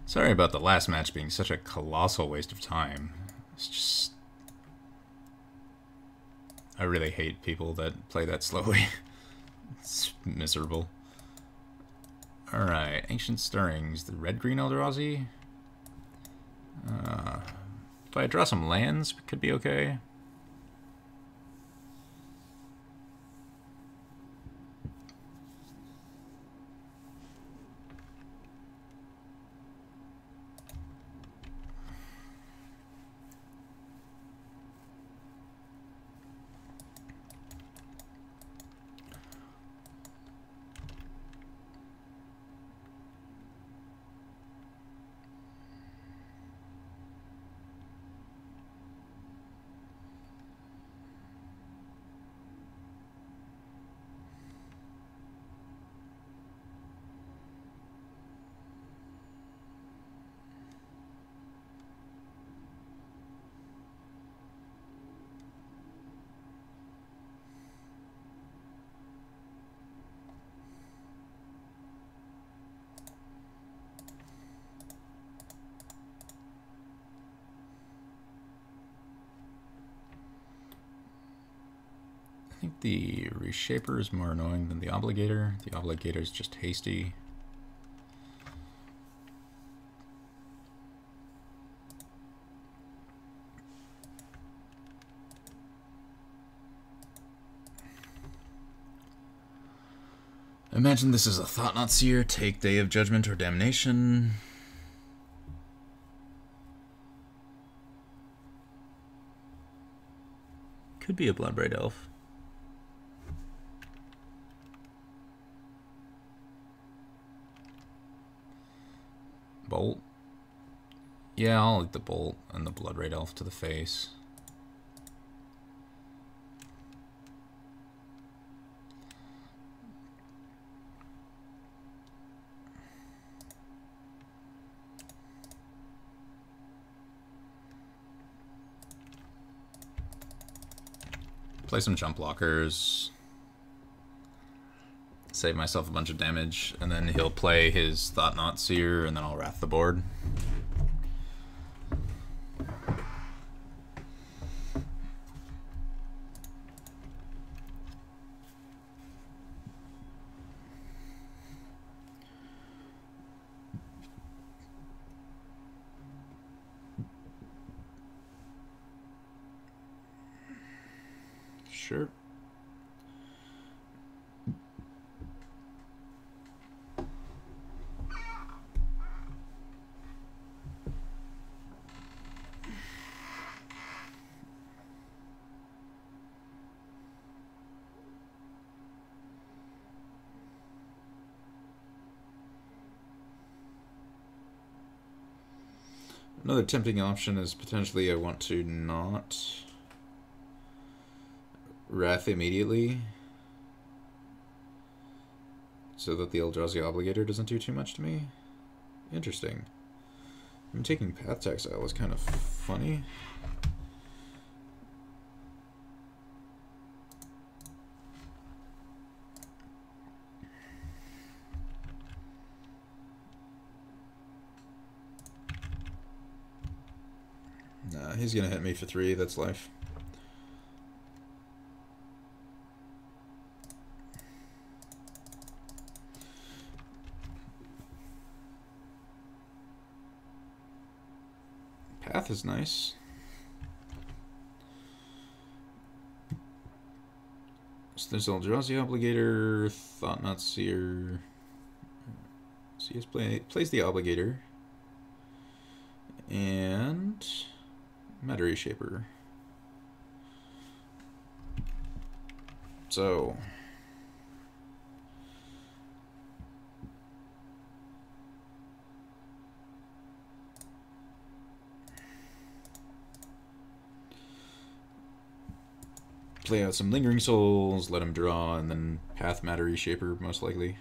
Sorry about the last match being such a colossal waste of time. It's just... I really hate people that play that slowly. It's miserable. Alright, Ancient Stirrings. The red-green Eldrazi. If I draw some lands, it could be okay. I think the Reshaper is more annoying than the Obligator. The Obligator is just hasty. Imagine this is a Thought-Knot Seer. Take Day of Judgment or Damnation. Could be a Bloodbraid Elf. Bolt? Yeah, I'll eat the Bolt and the Bloodbraid Elf to the face. Play some jump blockers. Save myself a bunch of damage, and then he'll play his Thought-Knot Seer, and then I'll wrath the board. Sure. Another tempting option is potentially I want to not Wrath immediately so that the Eldrazi Obligator doesn't do too much to me. Interesting. I'm taking Path to Exile is kind of funny. Nah, he's gonna hit me for 3, that's life. Path is nice. So there's Eldrazi Obligator, Thought-Knot Seer. So he plays the Obligator. And Matter Reshaper. So play out some Lingering Souls, let him draw, and then Path Matter Reshaper most likely.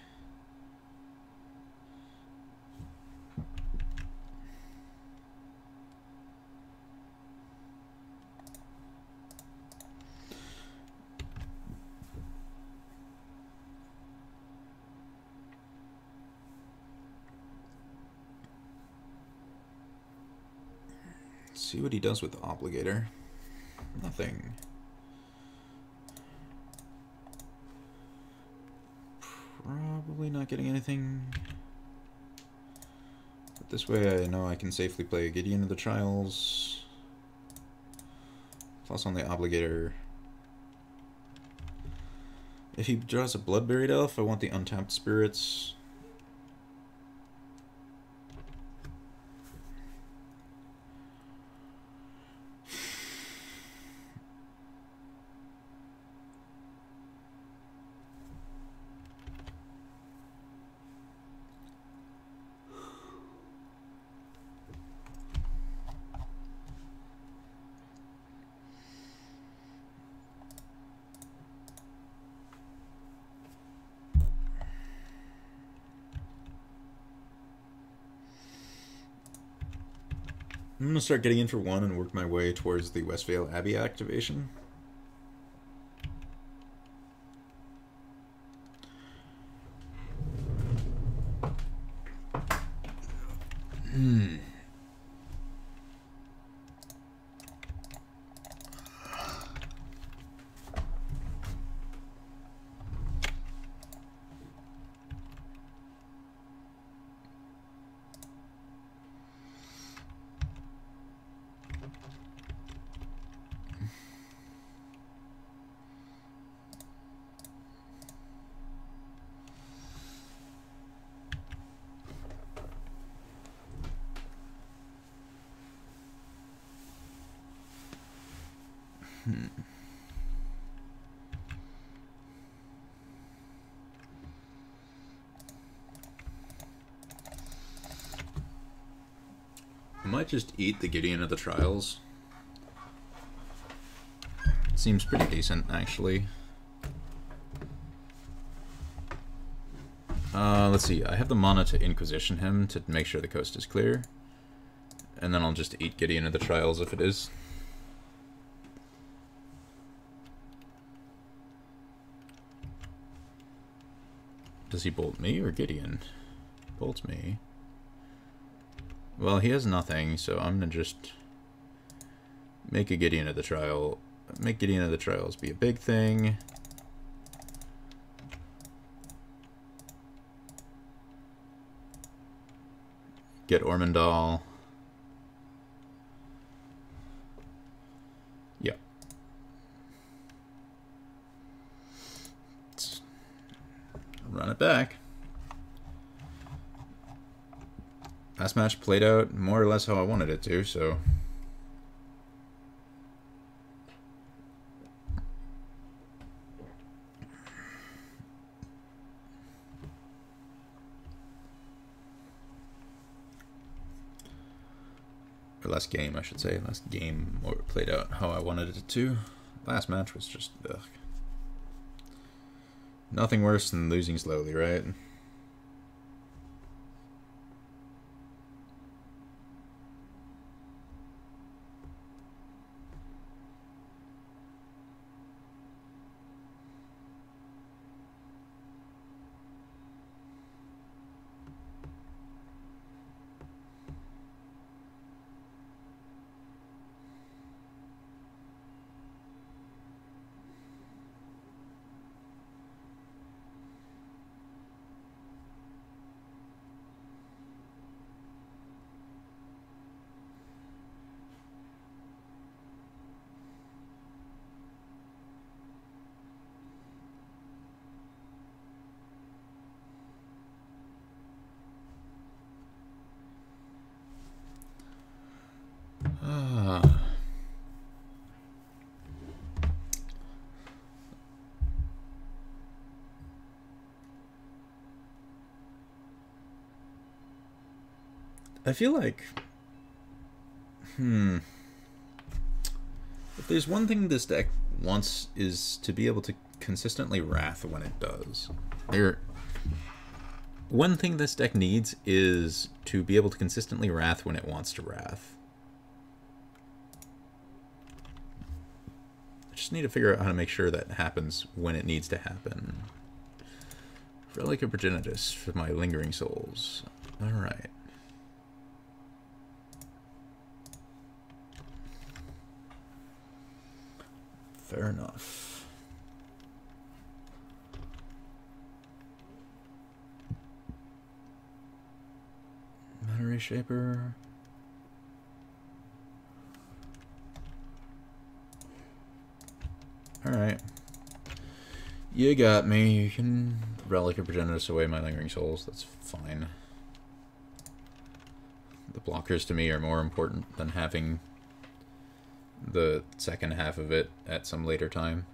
see what he does with the Obligator. Nothing. Probably not getting anything. But this way I know I can safely play a Gideon of the Trials. Plus on the Obligator. If he draws a Blood-Buried Elf, I want the untapped spirits. I'm going to start getting in for one and work my way towards the Westvale Abbey activation. I might just eat the Gideon of the Trials. Seems pretty decent, actually. Let's see. I have the mana to Inquisition him to make sure the coast is clear. And then I'll just eat Gideon of the Trials if it is. Does he bolt me or Gideon? Bolts me. Well, he has nothing, so I'm gonna just make a Gideon of the Trial. Make Gideon of the Trials be a big thing. Get Ormondal. Yeah. Let's run it back. Last match played out more or less how I wanted it to, so... Or last game, I should say. Last game played out how I wanted it to. Last match was just... ugh. Nothing worse than losing slowly, right? I feel like... If there's one thing this deck wants is to be able to consistently Wrath when it does. One thing this deck needs is to be able to consistently Wrath when it wants to Wrath. I just need to figure out how to make sure that happens when it needs to happen. Relic of Progenitus for my Lingering Souls. Alright. Fair enough. Mana Reshaper. Alright. You got me. You can Relic or Progenitus away my Lingering Souls. That's fine. The blockers to me are more important than having the second half of it at some later time.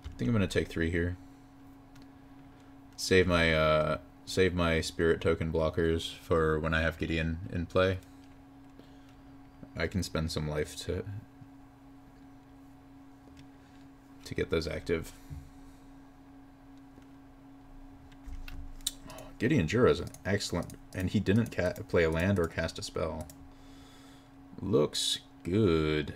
I think I'm gonna take 3 here. Save my spirit token blockers for when I have Gideon in play. I can spend some life to get those active. Oh, Gideon Jura is an excellent, and he didn't play a land or cast a spell. Looks good.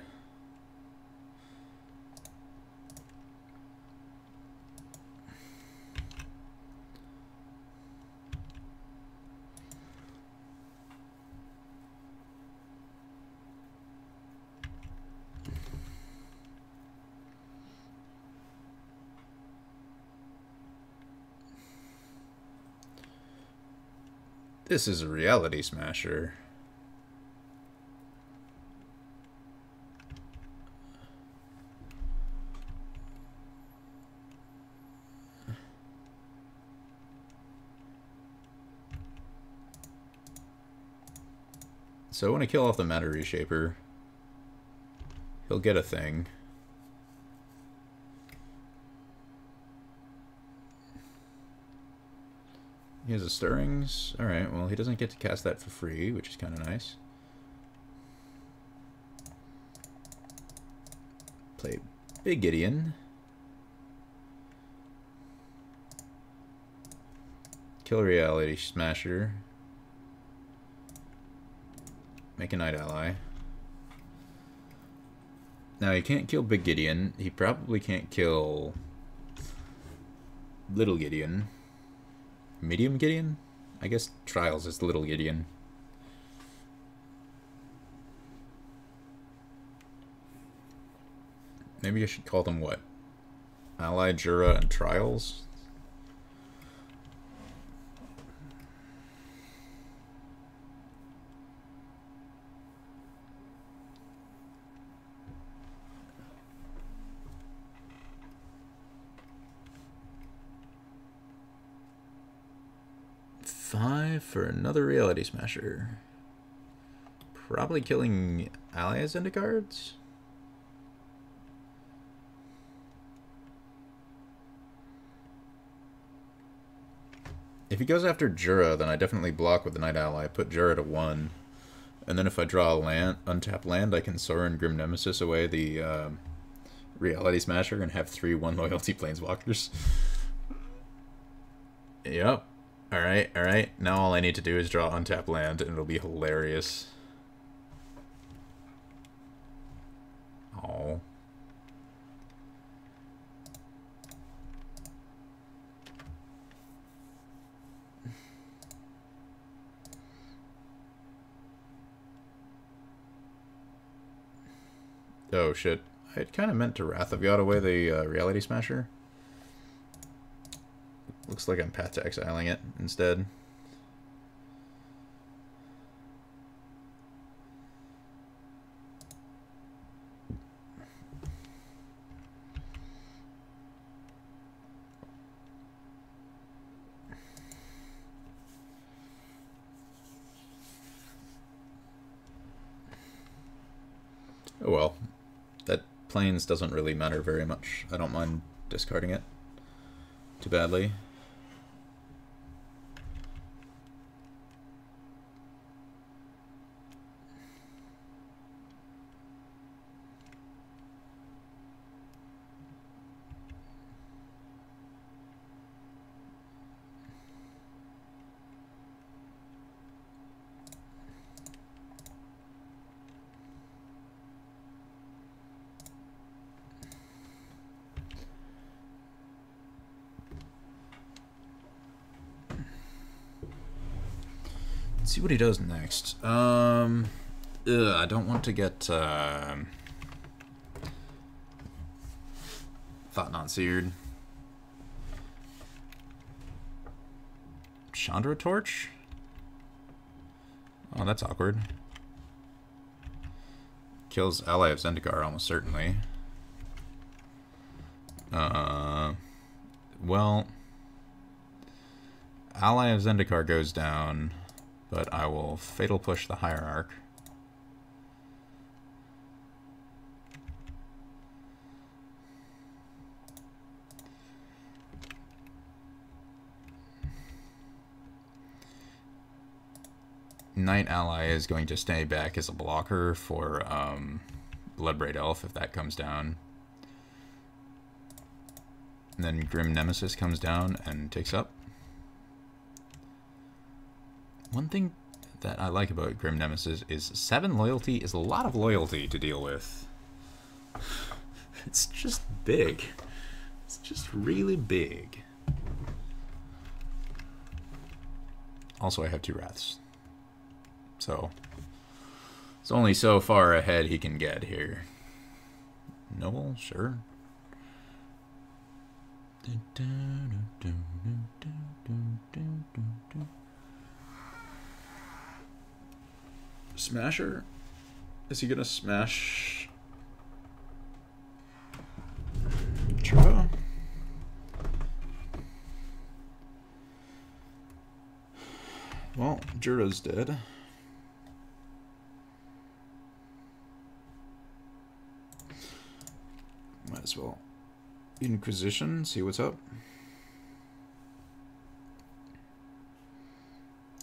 This is a Reality Smasher. So I want to kill off the Mana Reshaper. He'll get a thing. He has a Stirrings. Alright, well, he doesn't get to cast that for free, which is kind of nice. Play Big Gideon. Kill Reality Smasher. Make a Night Ally. Now, he can't kill Big Gideon. He probably can't kill Little Gideon. Medium Gideon? I guess Trials is Little Gideon. Maybe I should call them what? Ally, Jura, and Trials? For another Reality Smasher. Probably killing allies into cards? If he goes after Jura, then I definitely block with the Night Ally, put Jura to 1. And then if I draw a land, untap land, I can Sorin Grim Nemesis away the Reality Smasher and have 3 1-loyalty Planeswalkers. Yep. Alright, alright. Now all I need to do is draw untap land, and it'll be hilarious. Oh. Oh shit. I had kind of meant to Wrath of God away the Reality Smasher. Looks like I'm path to exiling it instead. Oh well. That Plains doesn't really matter very much. I don't mind discarding it too badly. see what he does next. I don't want to get Thought Not Seared. Chandra Torch? Oh, that's awkward. Kills ally of Zendikar almost certainly. Well, ally of Zendikar goes down, but I will Fatal Push the Hierarch. Knight ally is going to stay back as a blocker for Bloodbraid Elf if that comes down. And then Grim Nemesis comes down and takes up. One thing that I like about Grim Nemesis is 7 loyalty is a lot of loyalty to deal with. It's just big. It's just really big. Also, I have 2 Wraths. So, it's only so far ahead he can get here. Noble, sure. Smasher? Is he gonna smash Trua? Well, Jura's dead. Might as well Inquisition, see what's up.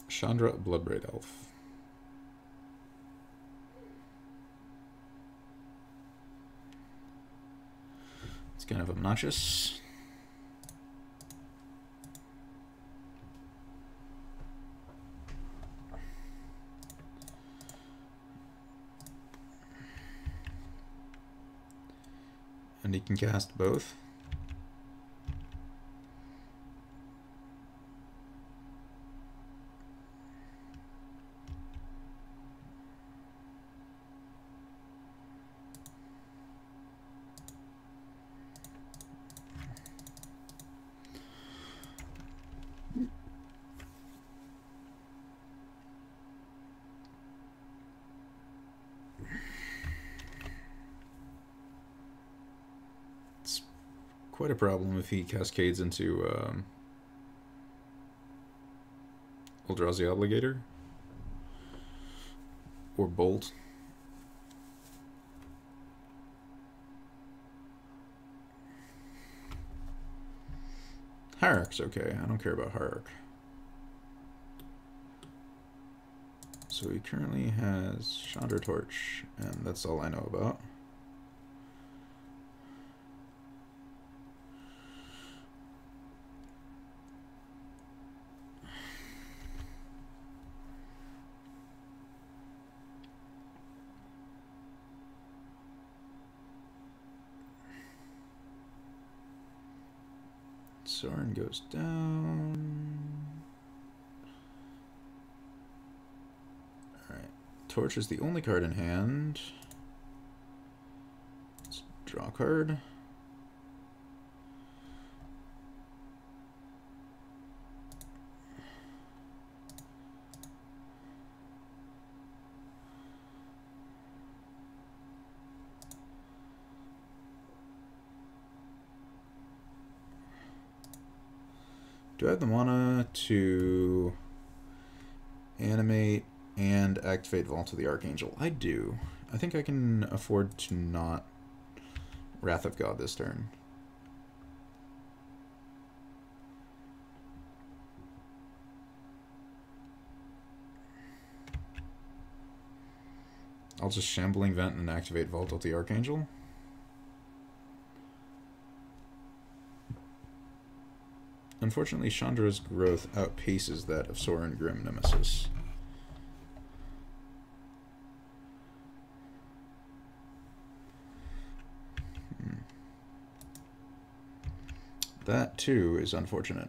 Chandra Bloodbraid Elf. It's kind of obnoxious. And he can cast both. Quite a problem if he cascades into Eldrazi Obligator or Bolt. Hierarch's okay. I don't care about Hierarch. So he currently has Chandra Torch, and that's all I know about. Sorin goes down. Alright. Torch is the only card in hand. Let's draw a card. Do I have the mana to animate and activate Vault of the Archangel? I do. I think I can afford to not Wrath of God this turn. I'll just Shambling Vent and activate Vault of the Archangel. Unfortunately, Chandra's growth outpaces that of Sorin Grim Nemesis. That, too, is unfortunate.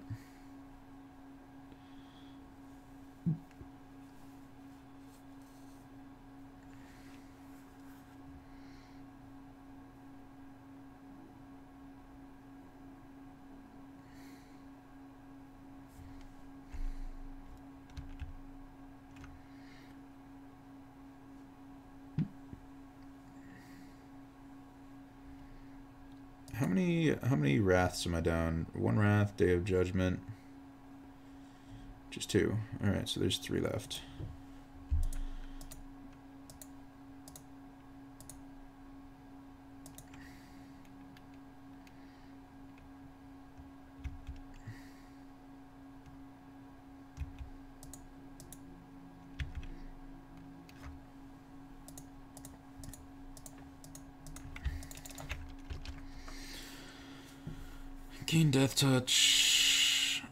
How many wraths am I down? 1 wrath, Day of Judgment. Just 2. Alright, so there's 3 left. Gain Death Touch.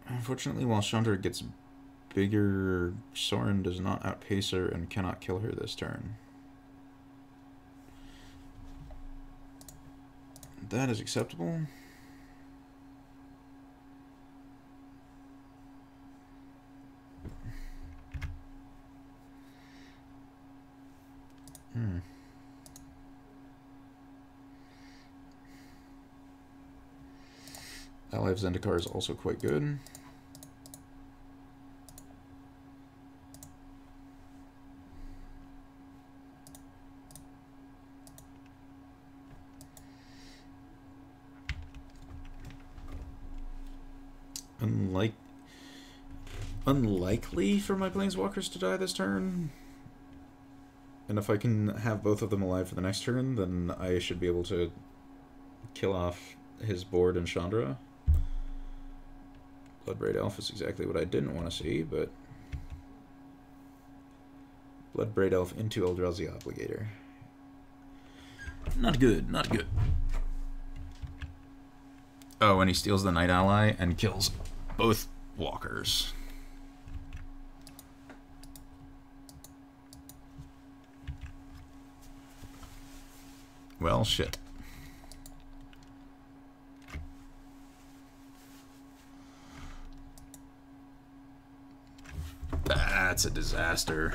Unfortunately, while Chandra gets bigger, Soren does not outpace her and cannot kill her this turn. That is acceptable. Ally of Zendikar is also quite good. Unlikely for my Planeswalkers to die this turn. And if I can have both of them alive for the next turn, then I should be able to kill off his board and Chandra. Bloodbraid Elf is exactly what I didn't want to see, but... Bloodbraid Elf into Eldrazi Obligator. Not good, not good. Oh, and he steals the Night Ally and kills both walkers. Well, shit. That's a disaster.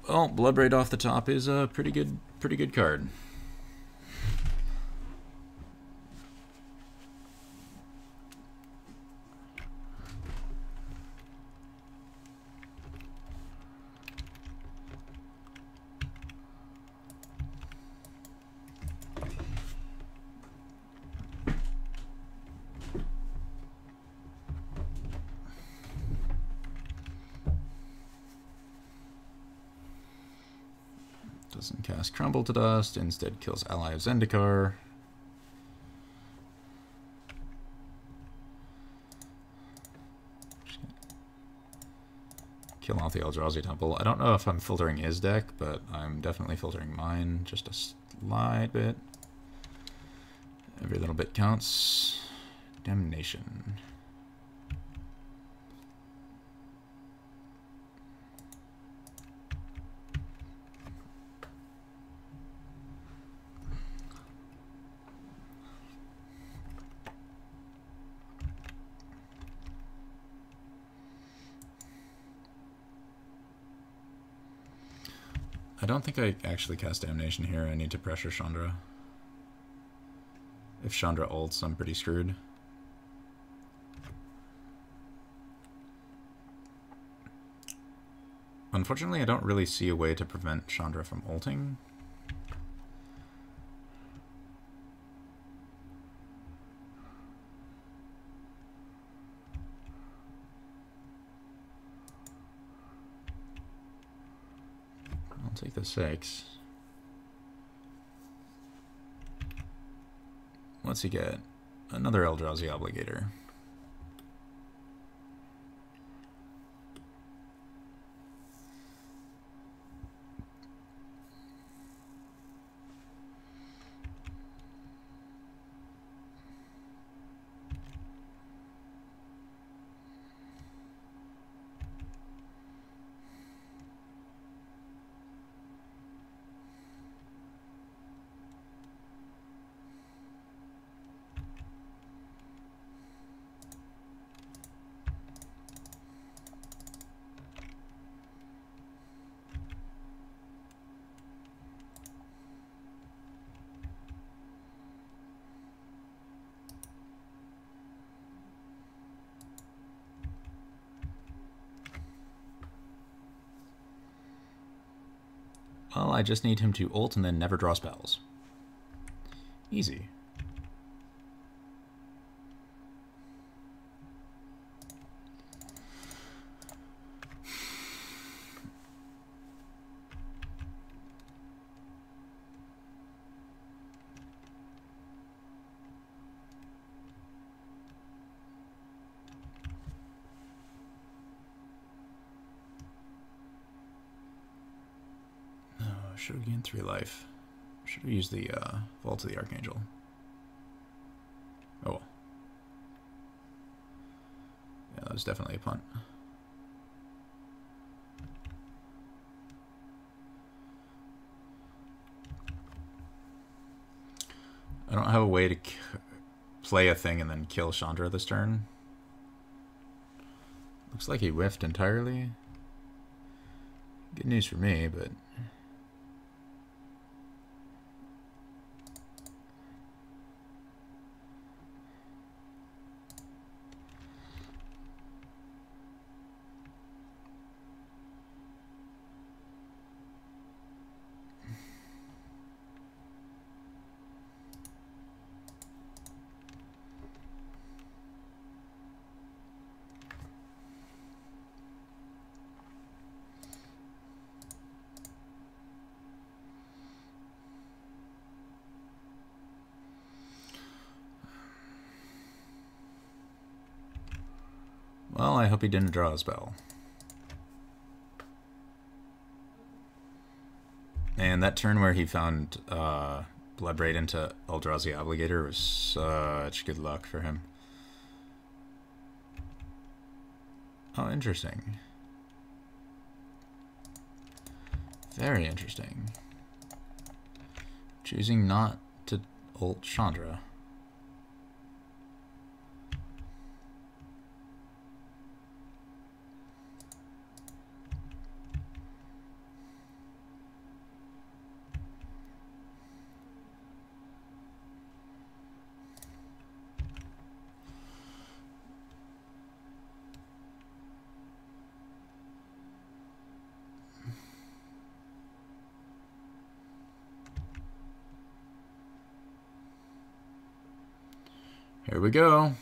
Well, Bloodbraid off the top is a pretty good card. Doesn't cast Crumble to Dust, instead kills Ally of Zendikar. Kill off the Eldrazi Temple. I don't know if I'm filtering his deck, but I'm definitely filtering mine just a slight bit. Every little bit counts. Damnation. I don't think I actually cast Damnation here. I need to pressure Chandra. If Chandra ults, I'm pretty screwed. Unfortunately, I don't really see a way to prevent Chandra from ulting. Take the 6. What's he get? Another Eldrazi Obligator. Well, I just need him to ult and then never draw spells. Easy. Should have gained 3 life. Should have used the Vault of the Archangel. Oh well. Yeah, that was definitely a punt. I don't have a way to play a thing and then kill Chandra this turn. Looks like he whiffed entirely. Good news for me, but... Well, I hope he didn't draw a spell. And that turn where he found Bloodbraid into Eldrazi Obligator was such good luck for him. Oh, interesting. Very interesting. Choosing not to ult Chandra. Here we go.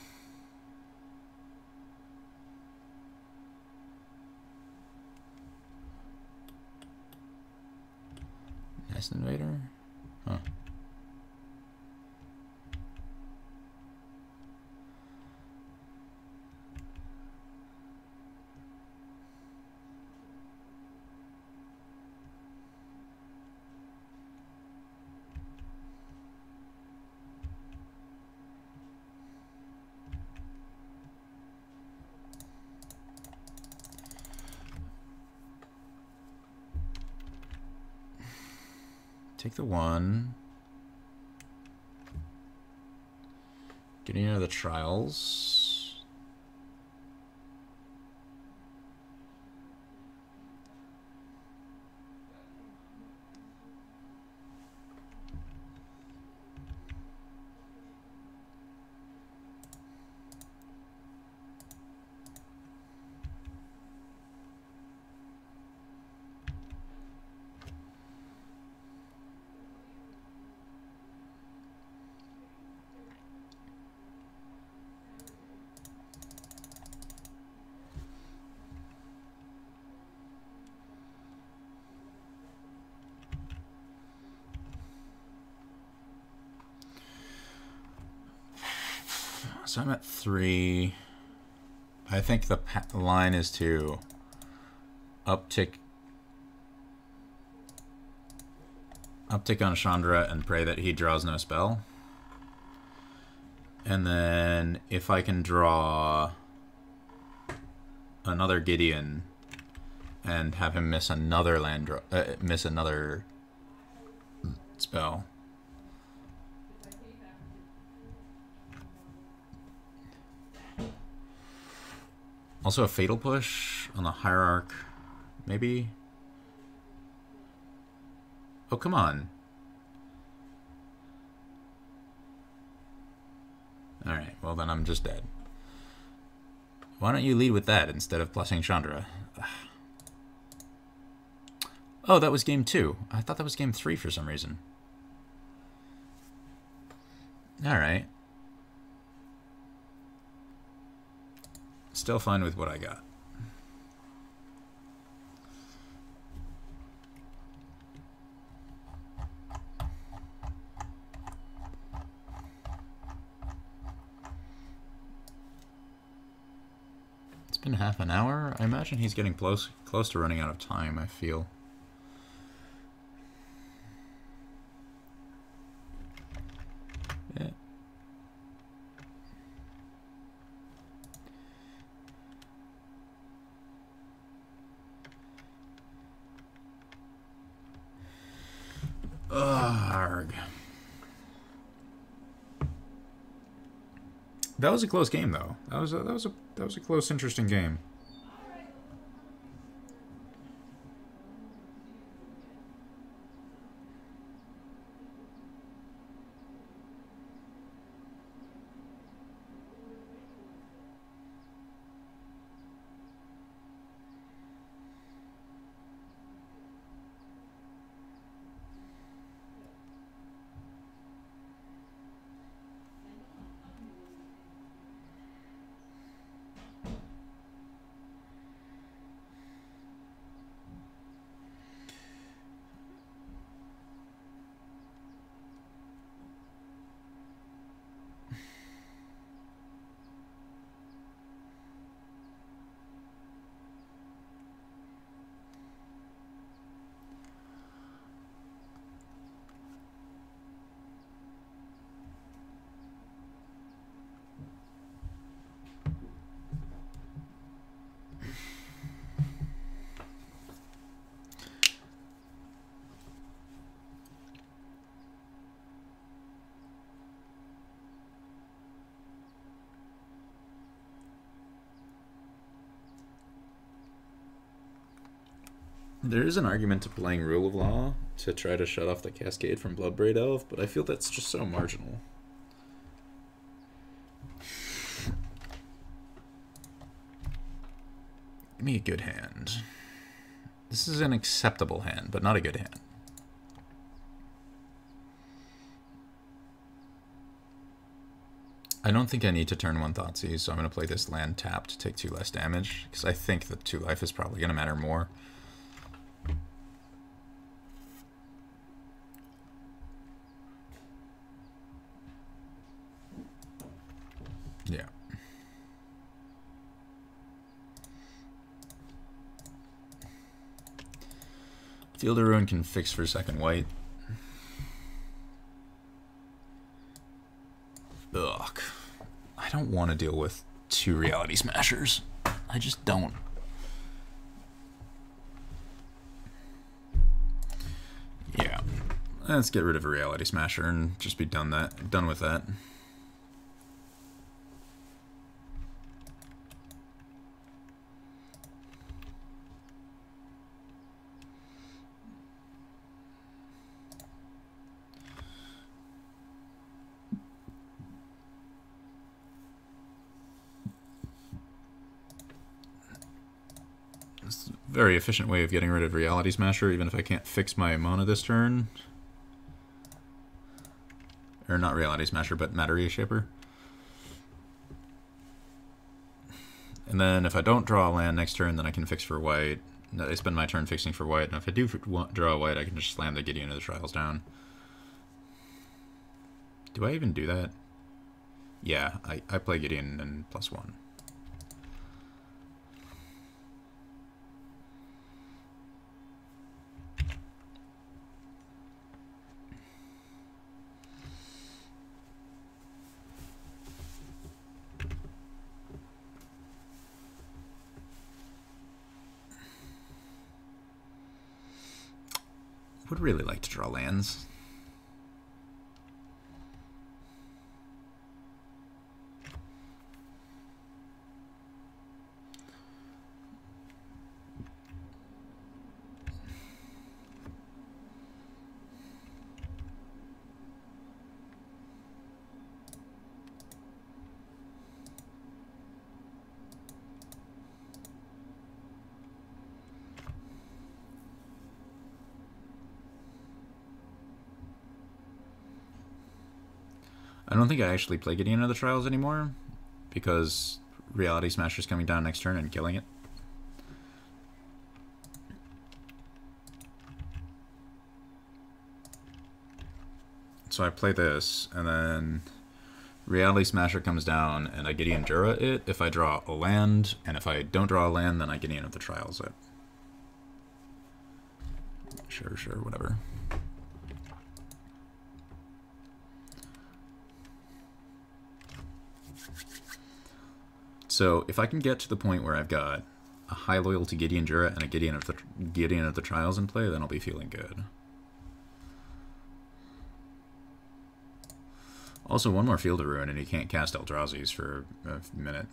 Nest Invader? Huh. Take the 1. Getting into the trials. So I'm at 3. I think the line is to uptick on Chandra and pray that he draws no spell. And then if I can draw another Gideon and have him miss another land miss another spell. Also a Fatal Push on the Hierarch, maybe? Oh, come on. Alright, well then I'm just dead. Why don't you lead with that instead of blessing Chandra? Oh, that was game 2. I thought that was game 3 for some reason. Alright. Still fine with what I got. It's been half an hour. I imagine he's getting close to running out of time, I feel. Yeah. Arg. That was a close game, though. That was a close, interesting game. There is an argument to playing Rule of Law to try to shut off the Cascade from Bloodbraid Elf, but I feel that's just so marginal. Give me a good hand. This is an acceptable hand, but not a good hand. I don't think I need to turn 1 Thoughtseize, so I'm going to play this land tapped to take 2 less damage, because I think that 2 life is probably going to matter more. Yeah. Field of Ruin can fix for 2nd white. Ugh. I don't want to deal with 2 Reality Smashers. I just don't. Yeah. Let's get rid of a Reality Smasher and just be done with that. Very efficient way of getting rid of Reality Smasher, even if I can't fix my mana this turn. Or not Reality Smasher, but Materia Shaper. And then if I don't draw a land next turn, then I can fix for white. I spend my turn fixing for white, and if I do draw a white, I can just slam the Gideon of the Trials down. Do I even do that? Yeah, I play Gideon and +1. Would really like to draw lands. I don't think I actually play Gideon of the Trials anymore, because Reality Smasher's coming down next turn and killing it. So I play this, and then Reality Smasher comes down, and I Gideon Jura it if I draw a land, and if I don't draw a land, then I Gideon of the Trials it. Sure, whatever. So if I can get to the point where I've got a high loyalty Gideon Jura and a Gideon of the Trials in play, then I'll be feeling good. Also, one more Field of Ruin and he can't cast Eldrazi's for a minute.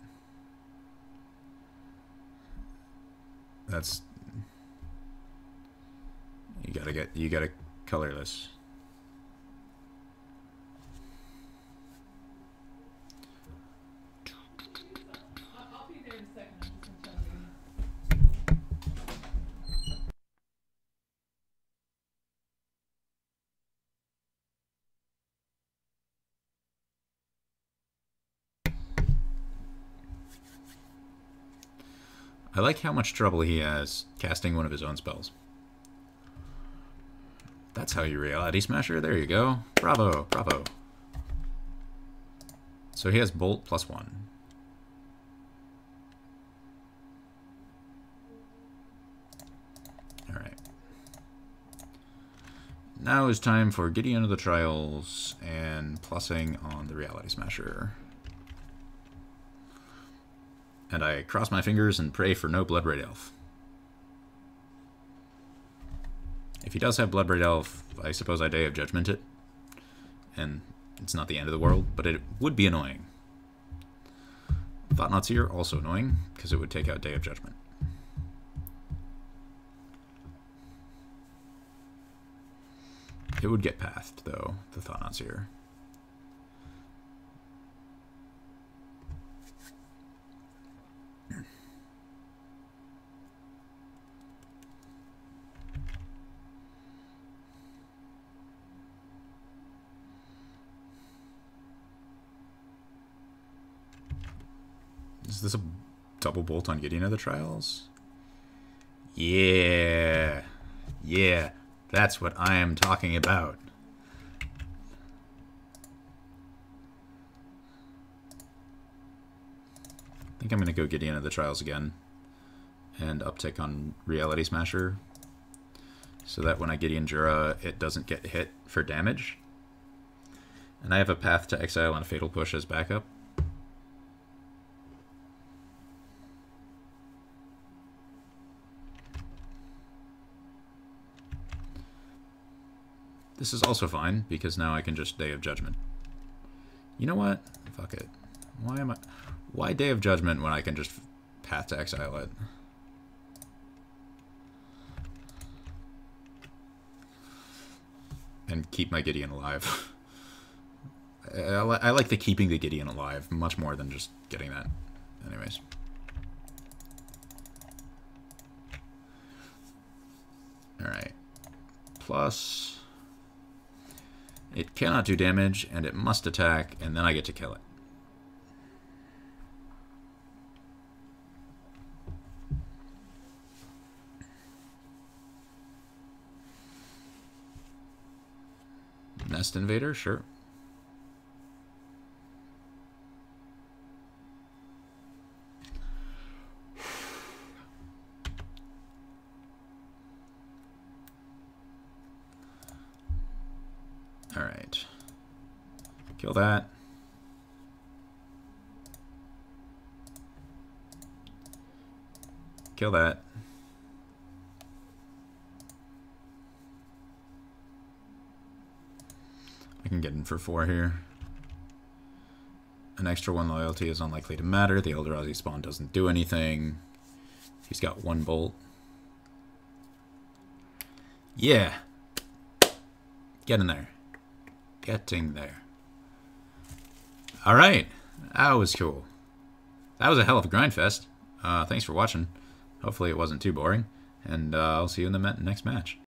That's... You gotta color this. I'll be there in a second. I like how much trouble he has casting one of his own spells. That's how you Reality Smasher. There you go. Bravo, bravo. So he has Bolt +1. Alright. Now is time for Gideon of the Trials and plussing on the Reality Smasher. And I cross my fingers and pray for no Bloodbraid Elf. If he does have Bloodbraid Elf, I suppose I Day of Judgment it. And it's not the end of the world, but it would be annoying. Thought-Knot's here, also annoying, because it would take out Day of Judgment. It would get pathed, though, the Thought-Knot's here. Is this a double bolt on Gideon of the Trials? Yeah. Yeah. That's what I am talking about. I think I'm going to go Gideon of the Trials again. And uptick on Reality Smasher. So that when I Gideon Jura, it doesn't get hit for damage. And I have a Path to Exile and a Fatal Push as backup. This is also fine, because now I can just Day of Judgment. You know what? Fuck it. Why Day of Judgment when I can just Path to Exile it? And keep my Gideon alive. I like the keeping the Gideon alive much more than just getting that. Anyways. Alright. Plus... It cannot do damage, and it must attack, and then I get to kill it. Nest Invader, sure. Alright. Kill that. Kill that. I can get in for 4 here. An extra 1 loyalty is unlikely to matter. The Eldrazi spawn doesn't do anything. He's got 1 bolt. Yeah! Get in there. Getting there. Alright. That was cool. That was a hell of a grind fest. Thanks for watching. Hopefully it wasn't too boring. And I'll see you in the next match.